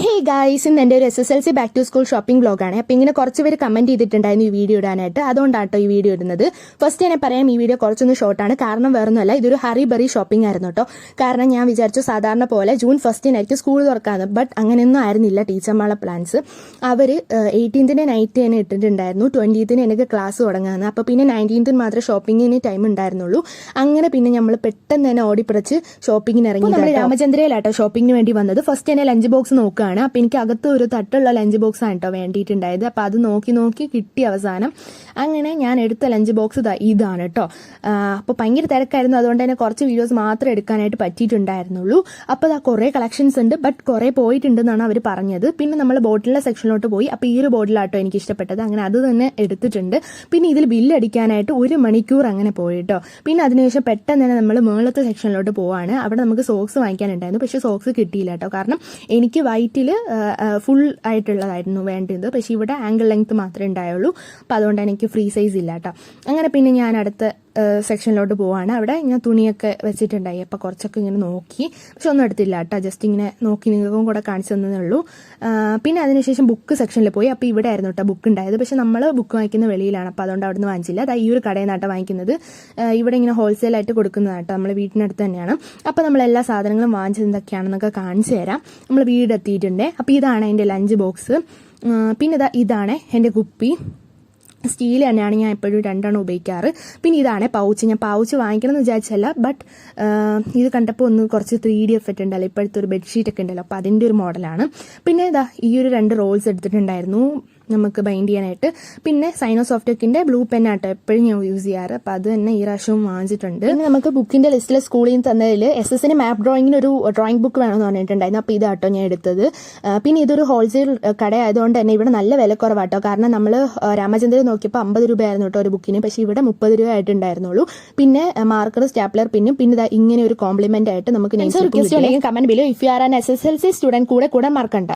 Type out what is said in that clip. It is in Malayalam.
ഹേ ഗായ്സ്, ഇന്ന് എൻ്റെ ഒരു SSLC back to school shopping വ്ളോഗാണ്. അപ്പോൾ ഇങ്ങനെ കുറച്ച് പേര് കമൻറ്റ് ചെയ്തിട്ടുണ്ടായിരുന്നു ഈ വീഡിയോ ഇടാനായിട്ട്. അതുകൊണ്ടാട്ടോ ഈ വീഡിയോ ഇടുന്നത്. ഫസ്റ്റ് ഞാൻ പറയാം, ഈ വീഡിയോ കുറച്ചൊന്ന് ഷോർട്ടാണ്. കാരണം വേറൊന്നുമല്ല, ഇതൊരു ഹറി ബറി ഷോപ്പിംഗ് ആയിരുന്നു കേട്ടോ. കാരണം ഞാൻ വിചാരിച്ചു സാധാരണ പോലെ June 1 സ്കൂൾ തുറക്കാമെന്ന്. ബട്ട് അങ്ങനെയൊന്നും ആയിരുന്നില്ല ടീച്ചർമാരുടെ പ്ലാൻസ്. അവർ 18th നൈറ്റ് തന്നെ ഇട്ടിട്ടുണ്ടായിരുന്നു. 20th എനിക്ക് ക്ലാസ് തുടങ്ങാമെന്ന്. അപ്പോൾ പിന്നെ 19th മാത്രമേ ഷോപ്പിങ്ങിന് ടൈം ഉണ്ടായിരുന്നുള്ളൂ. അങ്ങനെ പിന്നെ നമ്മൾ പെട്ടെന്ന് തന്നെ ഓടിപ്പിടിച്ച് ഷോപ്പിങ്ങിന് ഇറങ്ങി. നമ്മൾ രാമചന്ദ്രയിലാട്ടോ ഷോപ്പിങ്ങിന് വേണ്ടി വന്നത്. ഫസ്റ്റ് തന്നെ ലഞ്ച് ബോക്സ് നോക്കുക. അപ്പൊ എനിക്ക് അകത്ത് ഒരു തട്ടുള്ള ലഞ്ച് ബോക്സ് ആണ് കേട്ടോ വേണ്ടിയിട്ടുണ്ടായത്. അപ്പൊ അത് നോക്കി കിട്ടി അവസാനം. അങ്ങനെ ഞാൻ എടുത്ത ലഞ്ച് ബോക്സ് ഇതാണ് കേട്ടോ. അപ്പോൾ ഭയങ്കര തിരക്കായിരുന്നു, അതുകൊണ്ട് തന്നെ കുറച്ച് വീഡിയോസ് മാത്രമേ എടുക്കാനായിട്ട് പറ്റിയിട്ടുണ്ടായിരുന്നുള്ളൂ. അപ്പോൾ കുറേ കളക്ഷൻസ് ഉണ്ട്, ബട്ട് കുറേ പോയിട്ടുണ്ടെന്നാണ് അവർ പറഞ്ഞത്. പിന്നെ നമ്മൾ ബോട്ടിലിന്റെ സെക്ഷനിലോട്ട് പോയി. അപ്പോൾ ഈ ഒരു ബോട്ടിലാട്ടോ എനിക്ക് ഇഷ്ടപ്പെട്ടത്. അങ്ങനെ അത് തന്നെ എടുത്തിട്ടുണ്ട്. പിന്നെ ഇതിൽ ബില്ല് അടിക്കാനായിട്ട് 1 മണിക്കൂർ അങ്ങനെ പോയിട്ടോ. പിന്നെ അതിനുശേഷം പെട്ടെന്ന് തന്നെ നമ്മൾ മുകളിലത്തെ സെക്ഷനിലോട്ട് പോവാണ്. അവിടെ നമുക്ക് സോക്സ് വാങ്ങിക്കാനുണ്ടായിരുന്നു, പക്ഷേ സോക്സ് കിട്ടിയില്ല കേട്ടോ. കാരണം എനിക്ക് വൈറ്റിൽ ഫുൾ ആയിട്ടുള്ളതായിരുന്നു വേണ്ടത്. പക്ഷേ ഇവിടെ ആംഗിൾ ലെങ്ത് മാത്രമേ ഉണ്ടായുള്ളൂ. അപ്പോൾ അതുകൊണ്ട് എനിക്ക് ഫ്രീ സൈസ് ഇല്ല കേട്ടോ. അങ്ങനെ പിന്നെ ഞാൻ അടുത്ത സെക്ഷനിലോട്ട് പോവാണ്. അവിടെ ഞാൻ തുണിയൊക്കെ വെച്ചിട്ടുണ്ടായി. അപ്പോൾ കുറച്ചൊക്കെ ഇങ്ങനെ നോക്കി, പക്ഷെ ഒന്നും എടുത്തില്ല കേട്ടോ. ജസ്റ്റ് ഇങ്ങനെ നോക്കി നിങ്ങൾക്കും കൂടെ കാണിച്ചു തന്നതേ ഉള്ളൂ. പിന്നെ അതിനുശേഷം ബുക്ക് സെക്ഷനിൽ പോയി. അപ്പോൾ ഇവിടെ ആയിരുന്നു കേട്ടോ ബുക്ക് ഉണ്ടായത്. പക്ഷെ നമ്മൾ ബുക്ക് വാങ്ങിക്കുന്ന വെളിയിലാണ്. അപ്പോൾ അതുകൊണ്ട് അവിടെ നിന്ന് വാങ്ങിച്ചില്ല. അത് ഈ ഒരു കടയിൽ നിന്നാട്ടോ വാങ്ങിക്കുന്നത്. ഇവിടെ ഇങ്ങനെ ഹോൾസെയിലായിട്ട് കൊടുക്കുന്നതാട്ടോ. നമ്മൾ വീട്ടിനടുത്ത് തന്നെയാണ്. അപ്പോൾ നമ്മൾ എല്ലാ സാധനങ്ങളും വാങ്ങിച്ചത് എന്തൊക്കെയാണെന്നൊക്കെ കാണിച്ചു തരാം. നമ്മൾ വീടെത്തിയിട്ടുണ്ട്. അപ്പോൾ ഇതാണ് എൻ്റെ ലഞ്ച് ബോക്സ്. പിന്നെ ഇതാണ് എൻ്റെ കുപ്പി. സ്റ്റീൽ തന്നെയാണ് ഞാൻ എപ്പോഴും 2 ഉപയോഗിക്കാറ്. പിന്നെ ഇതാണ് പൗച്ച്. ഞാൻ പൗച്ച് വാങ്ങിക്കണം എന്ന് വിചാരിച്ചല്ല, ബട്ട് ഇത് കണ്ടപ്പോൾ ഒന്ന് കുറച്ച് 3D എഫക്റ്റ് ഉണ്ടല്ലോ, ഇപ്പോഴത്തെ ഒരു ബെഡ്ഷീറ്റ് ഒക്കെ ഉണ്ടല്ലോ, അപ്പോൾ അതിൻ്റെ ഒരു മോഡലാണ്. പിന്നെ ഈ ഒരു 2 റോൾസ് എടുത്തിട്ടുണ്ടായിരുന്നു നമുക്ക് ബൈൻഡ് ചെയ്യാനായിട്ട്. പിന്നെ സൈനോസോഫ്റ്റക്കിൻ്റെ ബ്ലൂ പെന്നാട്ടോ എപ്പോഴും ഞാൻ യൂസ് ചെയ്യാറ്. അപ്പോൾ അത് തന്നെ ഈ പ്രാവശ്യവും വാങ്ങിച്ചിട്ടുണ്ട്. പിന്നെ നമുക്ക് ബുക്കിൻ്റെ ലിസ്റ്റിൽ സ്കൂളിൽ നിന്ന് തന്നതിൽ SS മാപ്പ് ഡ്രോയിങ്ങിന് ഒരു ഡ്രോയിങ് ബുക്ക് വേണമെന്ന് പറഞ്ഞിട്ടുണ്ടായിരുന്നു. അപ്പോൾ ഇതാട്ടോ ഞാൻ എടുത്തത്. പിന്നെ ഇതൊരു ഹോൾസെയിൽ കട ആയതുകൊണ്ട് തന്നെ ഇവിടെ നല്ല വില കുറവാട്ടോ. കാരണം നമ്മൾ രാമചന്ദ്രൻ നോക്കിയപ്പോൾ 50 രൂപയായിരുന്നു കേട്ടോ ഒരു ബുക്കിന്. പക്ഷേ ഇവിടെ 30 രൂപ ആയിട്ടുണ്ടായിരുന്നുള്ളൂ. പിന്നെ മാർക്കർ, സ്റ്റാപ്ലർ, പിന്നെ ഇങ്ങനെ ഒരു കോംപ്ലിമെന്റ് ആയിട്ട് നമുക്ക് comment below. If you are an SSLC student കൂടെ മറക്കണ്ട.